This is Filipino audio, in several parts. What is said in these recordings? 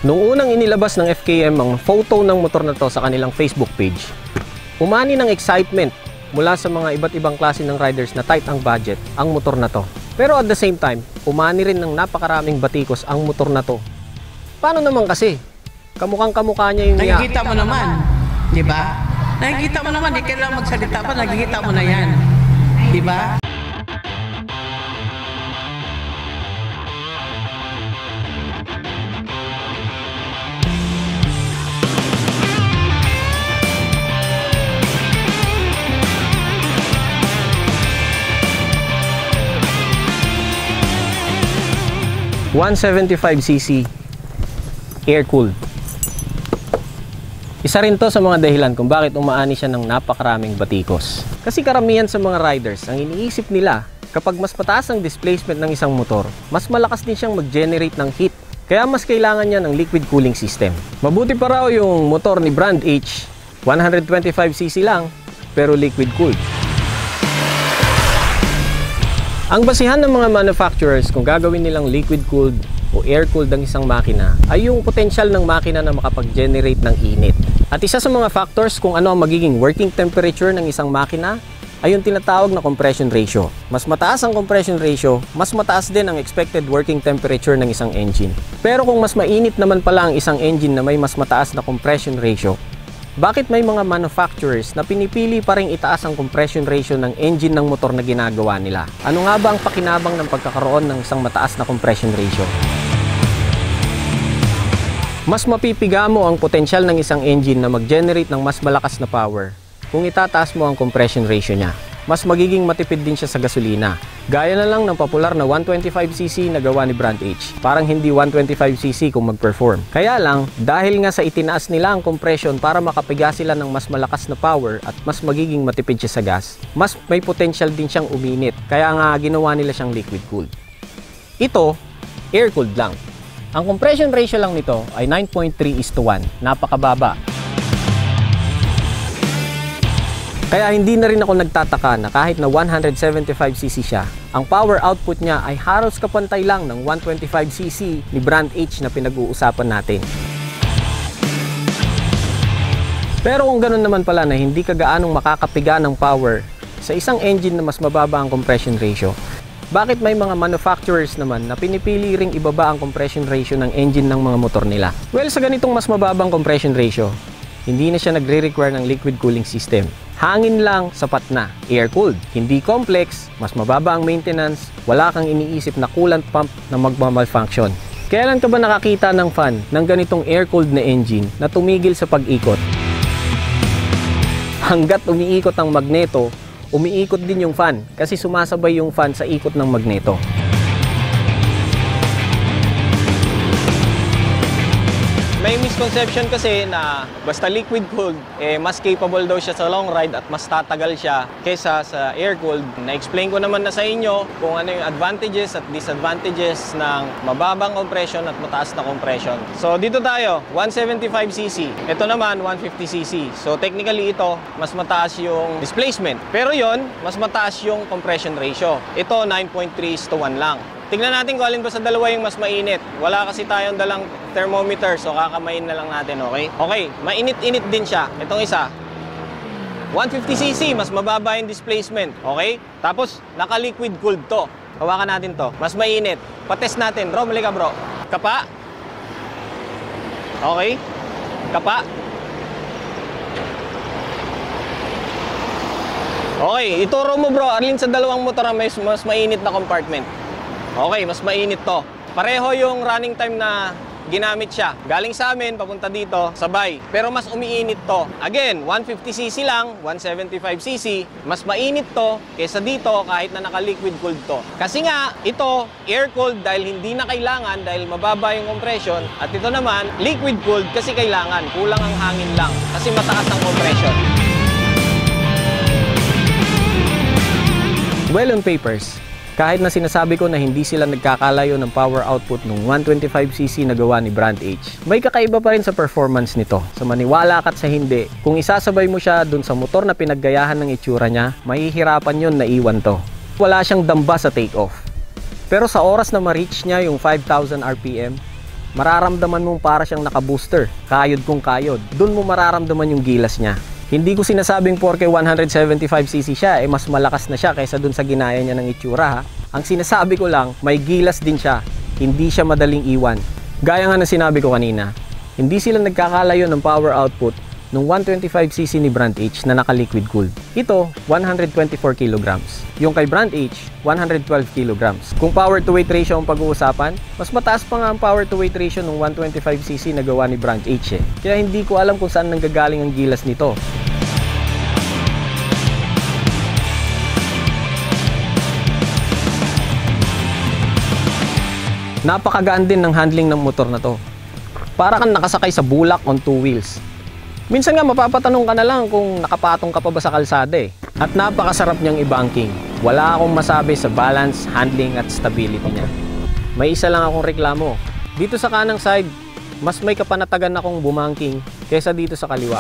Noong unang inilabas ng FKM ang photo ng motor na to sa kanilang Facebook page, umani ng excitement mula sa mga iba't ibang klase ng riders na tight ang budget ang motor na to. Pero at the same time, umani rin ng napakaraming batikos ang motor na to. Paano naman kasi? Kamukhang-kamukha niya yung nakikita mo naman, di ba? Nakikita mo naman, di kailangan magsalita pa, nakikita mo na yan. Di ba? .175cc air-cooled. Isa rin to sa mga dahilan kung bakit umaani siya ng napakaraming batikos. Kasi karamihan sa mga riders, ang iniisip nila, kapag mas mataas ang displacement ng isang motor, mas malakas din siyang mag-generate ng heat. Kaya mas kailangan niya ng liquid cooling system. Mabuti pa raw yung motor ni Brand H, 125cc lang, pero liquid cooled. Ang basihan ng mga manufacturers kung gagawin nilang liquid-cooled o air-cooled ang isang makina ay yung potensyal ng makina na makapag-generate ng init. At isa sa mga factors kung ano ang magiging working temperature ng isang makina ay yung tinatawag na compression ratio. Mas mataas ang compression ratio, mas mataas din ang expected working temperature ng isang engine. Pero kung mas mainit naman pala ang isang engine na may mas mataas na compression ratio, bakit may mga manufacturers na pinipili pa ring itaas ang compression ratio ng engine ng motor na ginagawa nila? Ano nga ba ang pakinabang ng pagkakaroon ng isang mataas na compression ratio? Mas mapipiga mo ang potensyal ng isang engine na mag-generate ng mas malakas na power kung itataas mo ang compression ratio niya. Mas magiging matipid din siya sa gasolina. Gaya na lang ng popular na 125cc na gawa ni Brand H. Parang hindi 125cc kung mag-perform. Kaya lang, dahil nga sa itinaas nila ang compression para makapiga sila ng mas malakas na power at mas magiging matipid siya sa gas, mas may potential din siyang uminit. Kaya nga ginawa nila siyang liquid-cooled. Ito, air-cooled lang. Ang compression ratio lang nito ay 9.3:1. Napakababa. Kaya hindi na rin ako nagtataka na kahit na 175cc siya, ang power output niya ay halos kapantay lang ng 125cc ni Brand H na pinag-uusapan natin. Pero kung ganoon naman pala na hindi ka gaanong makakapiga ng power sa isang engine na mas mababa ang compression ratio, bakit may mga manufacturers naman na pinipili ring ibaba ang compression ratio ng engine ng mga motor nila? Well, sa ganitong mas mababang compression ratio, hindi na siya nagre-require ng liquid cooling system. Hangin lang, sapat na. Air-cooled. Hindi complex, mas mababa ang maintenance, wala kang iniisip na coolant pump na magmamalfunction. Kailan ka ba nakakita ng fan ng ganitong air-cooled na engine na tumigil sa pag-ikot? Hanggat umiikot ang magneto, umiikot din yung fan kasi sumasabay yung fan sa ikot ng magneto. May misconception kasi na basta liquid-cooled, mas capable daw siya sa long ride at mas tatagal siya kaysa sa air-cooled. Na-explain ko naman na sa inyo kung ano yung advantages at disadvantages ng mababang compression at mataas na compression. So dito tayo, 175cc. Ito naman, 150cc. So technically ito, mas mataas yung displacement. Pero yon, mas mataas yung compression ratio. Ito, 9.3:1 lang. Tignan natin kung alin ba sa dalawa yung mas mainit. Wala kasi tayong dalang thermometer, so kakamayin na lang natin, okay? Okay, mainit-init din siya. Itong isa, 150cc, mas mababa yung displacement, okay? Tapos, naka-liquid cooled to. Hawakan natin to. Mas mainit. Patest natin. Bro, mali ka bro. Kapa. Okay. Kapa. Okay, ituro mo bro, alin sa dalawang motor ang mas mainit na compartment? Okay, mas mainit to. Pareho yung running time na ginamit siya. Galing sa amin, papunta dito, sabay. Pero mas umiinit to. Again, 150cc lang, 175cc. Mas mainit to kaysa dito kahit na naka-liquid cooled to. Kasi nga, ito, air-cooled dahil hindi na kailangan dahil mababa yung compression. At ito naman, liquid cooled kasi kailangan. Kulang ang hangin lang kasi mataas ang compression. Well, on papers, kahit na sinasabi ko na hindi sila nagkakalayo ng power output ng 125cc na gawa ni Brand H, may kakaiba pa rin sa performance nito. Sa maniwala ka't sa hindi, kung isasabay mo siya dun sa motor na pinaggayahan ng itsura niya, mahihirapan yun na iwan to. Wala siyang damba sa take-off. Pero sa oras na ma-reach niya yung 5,000 RPM, mararamdaman mong para siyang naka-booster. Kayod kung kayod. Doon mo mararamdaman yung gilas niya. Hindi ko sinasabing porke 175cc siya, mas malakas na siya kaysa dun sa ginaya niya ng itsura ha. Ang sinasabi ko lang, may gilas din siya. Hindi siya madaling iwan. Gaya nga ng sinabi ko kanina, hindi sila nagkakalayo ng power output ng 125cc ni Brand H na naka-liquid cooled. Ito, 124 kg. Yung kay Brand H, 112 kg. Kung power to weight ratio ang pag-uusapan, mas mataas pa nga ang power to weight ratio ng 125cc na gawa ni Brand H eh. Kaya hindi ko alam kung saan nanggagaling ang gilas nito. Napakagaan din ng handling ng motor na to. Para kang nakasakay sa bulak on two wheels. Minsan nga mapapatanong ka na lang kung nakapatong ka pa ba sa kalsada eh. At napakasarap niyang i-banking. Wala akong masabi sa balance, handling at stability niya. May isa lang akong reklamo. Dito sa kanang side, mas may kapanatagan akong bumanking kaysa dito sa kaliwa.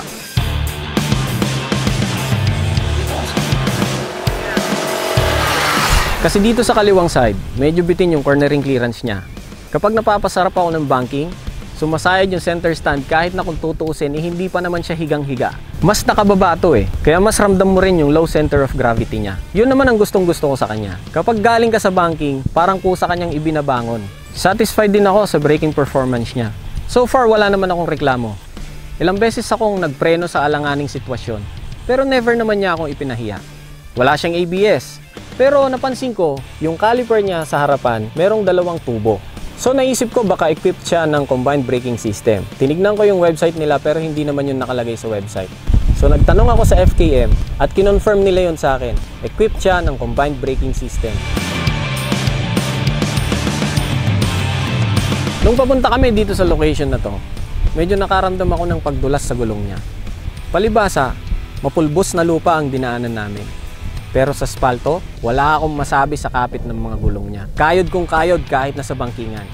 Kasi dito sa kaliwang side, medyo bitin yung cornering clearance niya. Kapag napapasarap ako ng banking, sumasayad yung center stand kahit na kung tutuusin, hindi pa naman siya higang-higa. Mas nakababa to eh, kaya mas ramdam mo rin yung low center of gravity niya. Yun naman ang gustong-gusto ko sa kanya. Kapag galing ka sa banking, parang kusa kanyang ibinabangon. Satisfied din ako sa braking performance niya. So far, wala naman akong reklamo. Ilang beses akong nagpreno sa alanganing sitwasyon, pero never naman niya akong ipinahiya. Wala siyang ABS, pero napansin ko, yung caliper niya sa harapan, merong dalawang tubo. So naisip ko baka equipped siya ng combined braking system. Tinignan ko yung website nila pero hindi naman yun nakalagay sa website. So nagtanong ako sa FKM at kinonfirm nila yun sa akin. Equipped siya ng combined braking system. Nung papunta kami dito sa location na to, medyo nakaramdam ako ng pagdulas sa gulong niya. Palibasa, mapulbos na lupa ang dinaanan namin. Pero sa spalto, wala akong masabi sa kapit ng mga gulong niya. Kayod kung kayod kahit nasa bangkingan.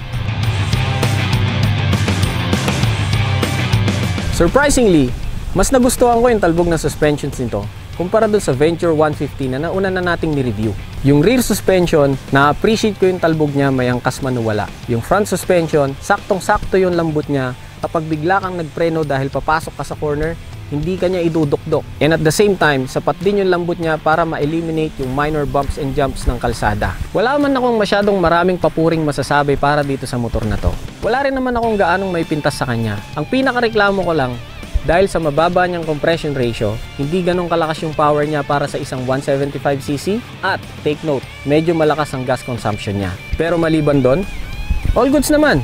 Surprisingly, mas nagustuhan ko yung talbog ng suspensions nito kumpara dun sa Venture 150 na nauna na nating ni-review. Yung rear suspension, na-appreciate ko yung talbog niya may angkas manuwala. Yung front suspension, saktong-sakto yung lambot niya kapag bigla kang nagpreno dahil papasok ka sa corner, hindi ka niya idudukdok. And at the same time, sapat din yung lambot niya para ma-eliminate yung minor bumps and jumps ng kalsada. Wala man akong masyadong maraming papuring masasabi para dito sa motor na to. Wala rin naman akong gaanong may pintas sa kanya. Ang pinakareklamo ko lang, dahil sa mababa niyang compression ratio, hindi ganong kalakas yung power niya para sa isang 175cc at take note, medyo malakas ang gas consumption niya. Pero maliban doon, all goods naman.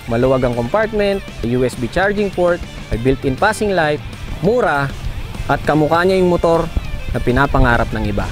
Maluwag ang compartment, USB charging port, may built-in passing light, mura, at kamukha niya yung motor na pinapangarap ng iba.